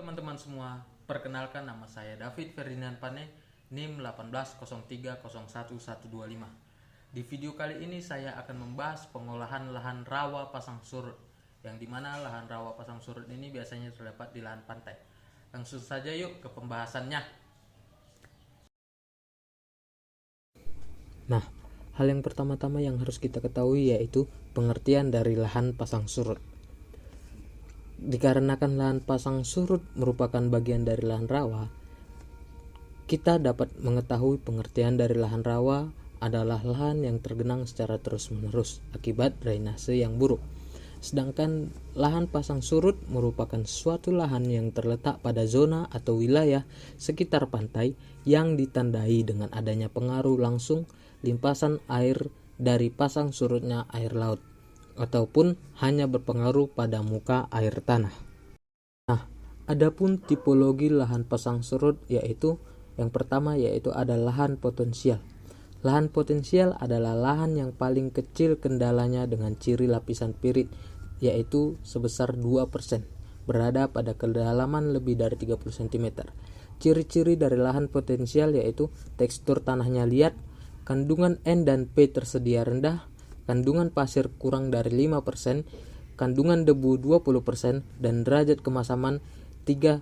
teman-teman semua, perkenalkan nama saya David Ferdinand Pane, NIM 1803011125. Di video kali ini saya akan membahas pengolahan lahan rawa pasang surut, yang dimana lahan rawa pasang surut ini biasanya terdapat di lahan pantai. Langsung saja yuk ke pembahasannya. Nah, hal yang pertama-tama yang harus kita ketahui yaitu pengertian dari lahan pasang surut. Dikarenakan lahan pasang surut merupakan bagian dari lahan rawa, kita dapat mengetahui pengertian dari lahan rawa adalah lahan yang tergenang secara terus-menerus akibat drainase yang buruk. Sedangkan lahan pasang surut merupakan suatu lahan yang terletak pada zona atau wilayah sekitar pantai yang ditandai dengan adanya pengaruh langsung limpasan air dari pasang surutnya air laut, ataupun hanya berpengaruh pada muka air tanah. Nah, adapun tipologi lahan pasang surut yaitu yang pertama yaitu ada lahan potensial. Lahan potensial adalah lahan yang paling kecil kendalanya dengan ciri lapisan pirit yaitu sebesar 2%, berada pada kedalaman lebih dari 30 cm. Ciri-ciri dari lahan potensial yaitu tekstur tanahnya liat, kandungan N dan P tersedia rendah, kandungan pasir kurang dari 5%, kandungan debu 20%, dan derajat kemasaman 3,5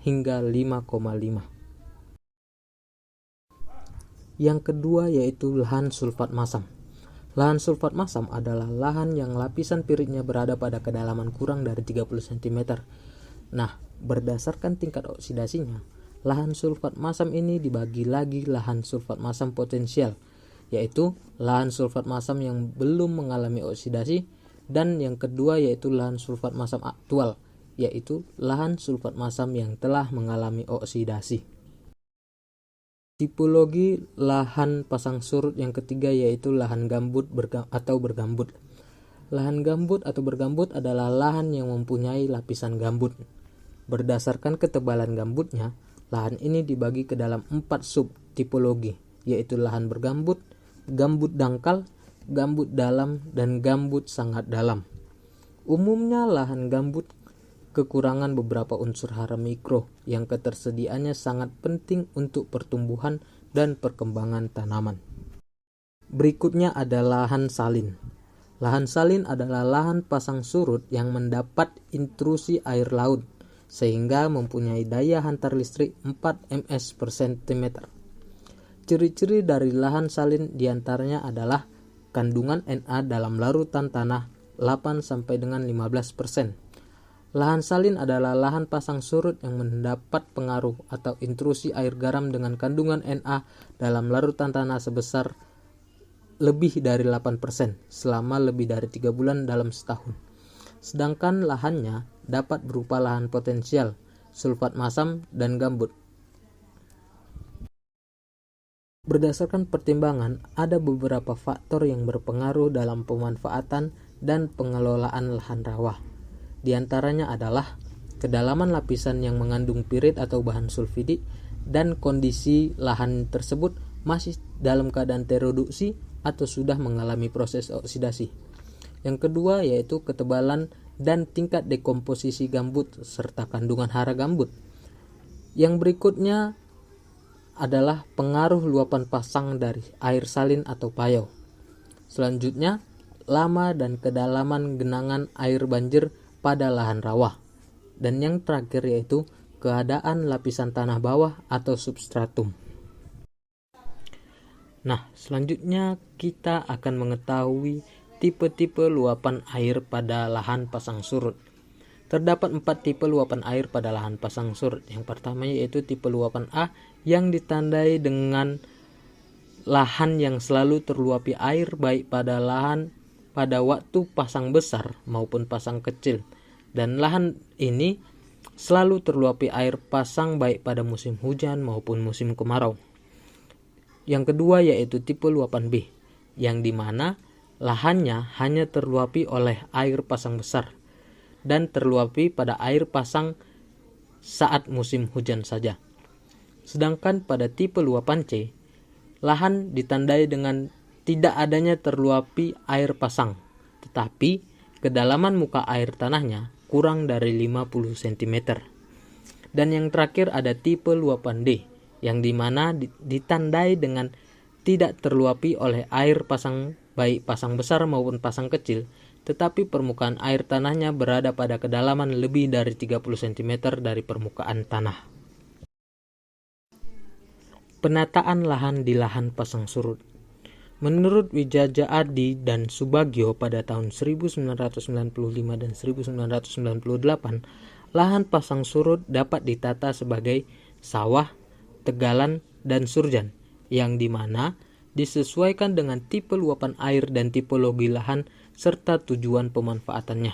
hingga 5,5. Yang kedua yaitu lahan sulfat masam. Lahan sulfat masam adalah lahan yang lapisan piritnya berada pada kedalaman kurang dari 30 cm. Nah, berdasarkan tingkat oksidasinya, lahan sulfat masam ini dibagi lagi lahan sulfat masam potensial, yaitu lahan sulfat masam yang belum mengalami oksidasi, dan yang kedua yaitu lahan sulfat masam aktual, yaitu lahan sulfat masam yang telah mengalami oksidasi. Tipologi lahan pasang surut yang ketiga yaitu lahan gambut atau bergambut. Lahan gambut atau bergambut adalah lahan yang mempunyai lapisan gambut. Berdasarkan ketebalan gambutnya, lahan ini dibagi ke dalam 4 sub tipologi, yaitu lahan bergambut, gambut dangkal, gambut dalam, dan gambut sangat dalam. Umumnya lahan gambut kekurangan beberapa unsur hara mikro yang ketersediaannya sangat penting untuk pertumbuhan dan perkembangan tanaman. Berikutnya ada lahan salin. Lahan salin adalah lahan pasang surut yang mendapat intrusi air laut sehingga mempunyai daya hantar listrik 4 ms per cm. Ciri-ciri dari lahan salin diantaranya adalah kandungan Na dalam larutan tanah 8 sampai dengan 15%. Lahan salin adalah lahan pasang surut yang mendapat pengaruh atau intrusi air garam dengan kandungan Na dalam larutan tanah sebesar lebih dari 8% selama lebih dari 3 bulan dalam setahun. Sedangkan lahannya dapat berupa lahan potensial, sulfat masam, dan gambut. Berdasarkan pertimbangan, ada beberapa faktor yang berpengaruh dalam pemanfaatan dan pengelolaan lahan rawa. Di antaranya adalah kedalaman lapisan yang mengandung pirit atau bahan sulfidik dan kondisi lahan tersebut masih dalam keadaan tereduksi atau sudah mengalami proses oksidasi. Yang kedua yaitu ketebalan dan tingkat dekomposisi gambut serta kandungan hara gambut. Yang berikutnya adalah pengaruh luapan pasang dari air salin atau payau. Selanjutnya, lama dan kedalaman genangan air banjir pada lahan rawa. Dan yang terakhir yaitu keadaan lapisan tanah bawah atau substratum. Nah, selanjutnya kita akan mengetahui tipe-tipe luapan air pada lahan pasang surut. Terdapat 4 tipe luapan air pada lahan pasang surut. Yang pertama yaitu tipe luapan A yang ditandai dengan lahan yang selalu terluapi air baik pada lahan pada waktu pasang besar maupun pasang kecil, dan lahan ini selalu terluapi air pasang baik pada musim hujan maupun musim kemarau. Yang kedua yaitu tipe luapan B, yang dimana lahannya hanya terluapi oleh air pasang besar dan terluapi pada air pasang saat musim hujan saja. Sedangkan pada tipe luapan C, lahan ditandai dengan tidak adanya terluapi air pasang, tetapi kedalaman muka air tanahnya kurang dari 50 cm. Dan yang terakhir ada tipe luapan D, yang dimana ditandai dengan tidak terluapi oleh air pasang, baik pasang besar maupun pasang kecil, tetapi permukaan air tanahnya berada pada kedalaman lebih dari 30 cm dari permukaan tanah. Penataan lahan di lahan pasang surut. Menurut Wijaja Adi dan Subagio pada tahun 1995 dan 1998, lahan pasang surut dapat ditata sebagai sawah, tegalan, dan surjan, yang dimana disesuaikan dengan tipe luapan air dan tipologi lahan serta tujuan pemanfaatannya.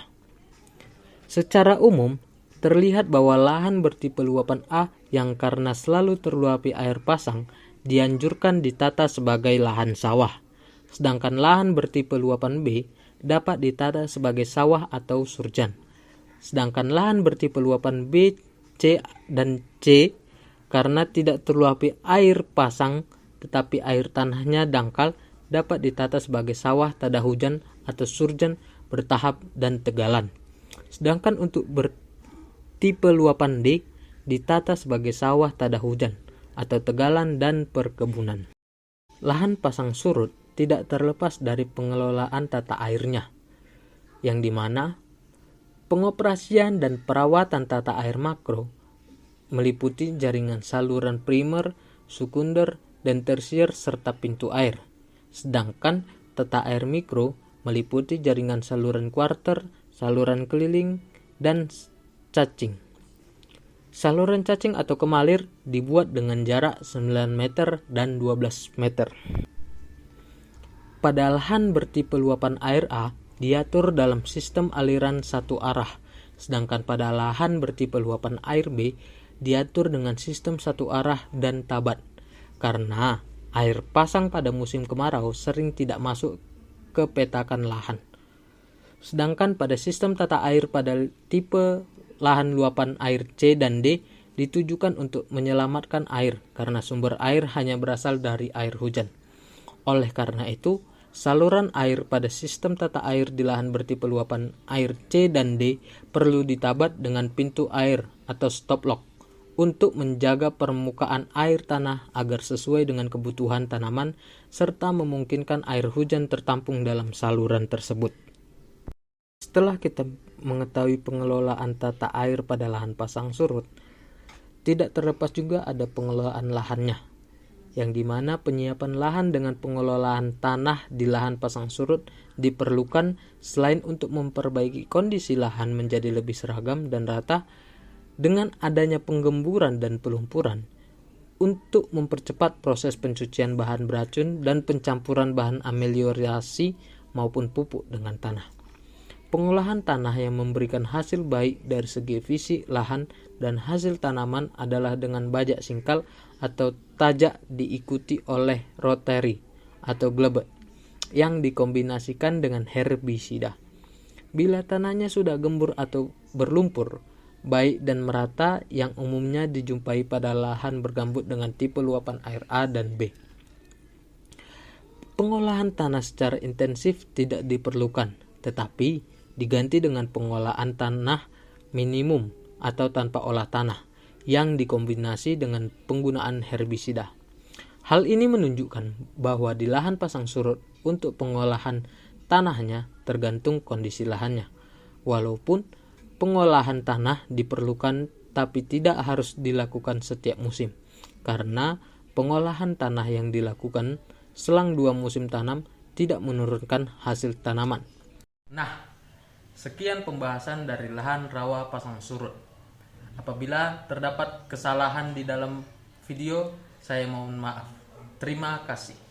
Secara umum, terlihat bahwa lahan bertipe luapan A yang karena selalu terluapi air pasang dianjurkan ditata sebagai lahan sawah, sedangkan lahan bertipe luapan B dapat ditata sebagai sawah atau surjan. Sedangkan lahan bertipe luapan B, C, dan C karena tidak terluapi air pasang tetapi air tanahnya dangkal dapat ditata sebagai sawah tada hujan atau surjan bertahap dan tegalan. Sedangkan untuk bertipe luapan D ditata sebagai sawah tada hujan atau tegalan dan perkebunan. Lahan pasang surut tidak terlepas dari pengelolaan tata airnya, yang dimana pengoperasian dan perawatan tata air makro meliputi jaringan saluran primer, sekunder, dan tersier serta pintu air. Sedangkan tata air mikro meliputi jaringan saluran kuarter, saluran keliling, dan cacing. Saluran cacing atau kemalir dibuat dengan jarak 9 meter dan 12 meter. Pada lahan bertipe luapan air A diatur dalam sistem aliran satu arah, sedangkan pada lahan bertipe luapan air B diatur dengan sistem satu arah dan tabat, karena air pasang pada musim kemarau sering tidak masuk ke petakan lahan. Sedangkan pada sistem tata air pada tipe lahan luapan air C dan D ditujukan untuk menyelamatkan air karena sumber air hanya berasal dari air hujan. Oleh karena itu, saluran air pada sistem tata air di lahan bertipe luapan air C dan D perlu ditabat dengan pintu air atau stop lock untuk menjaga permukaan air tanah agar sesuai dengan kebutuhan tanaman serta memungkinkan air hujan tertampung dalam saluran tersebut. Setelah kita mengetahui pengelolaan tata air pada lahan pasang surut, tidak terlepas juga ada pengelolaan lahannya, yang dimana penyiapan lahan dengan pengelolaan tanah di lahan pasang surut diperlukan selain untuk memperbaiki kondisi lahan menjadi lebih seragam dan rata dengan adanya penggemburan dan pelumpuran untuk mempercepat proses pencucian bahan beracun dan pencampuran bahan ameliorasi maupun pupuk dengan tanah. Pengolahan tanah yang memberikan hasil baik dari segi fisik lahan dan hasil tanaman adalah dengan bajak singkal atau tajak diikuti oleh rotary atau glebet yang dikombinasikan dengan herbisida. Bila tanahnya sudah gembur atau berlumpur, baik dan merata yang umumnya dijumpai pada lahan bergambut dengan tipe luapan air A dan B. Pengolahan tanah secara intensif tidak diperlukan, tetapi diganti dengan pengolahan tanah minimum atau tanpa olah tanah yang dikombinasi dengan penggunaan herbisida. Hal ini menunjukkan bahwa di lahan pasang surut untuk pengolahan tanahnya tergantung kondisi lahannya. Walaupun pengolahan tanah diperlukan tapi tidak harus dilakukan setiap musim, karena pengolahan tanah yang dilakukan selang 2 musim tanam tidak menurunkan hasil tanaman. Nah, sekian pembahasan dari lahan rawa pasang surut. Apabila terdapat kesalahan di dalam video, saya mohon maaf. Terima kasih.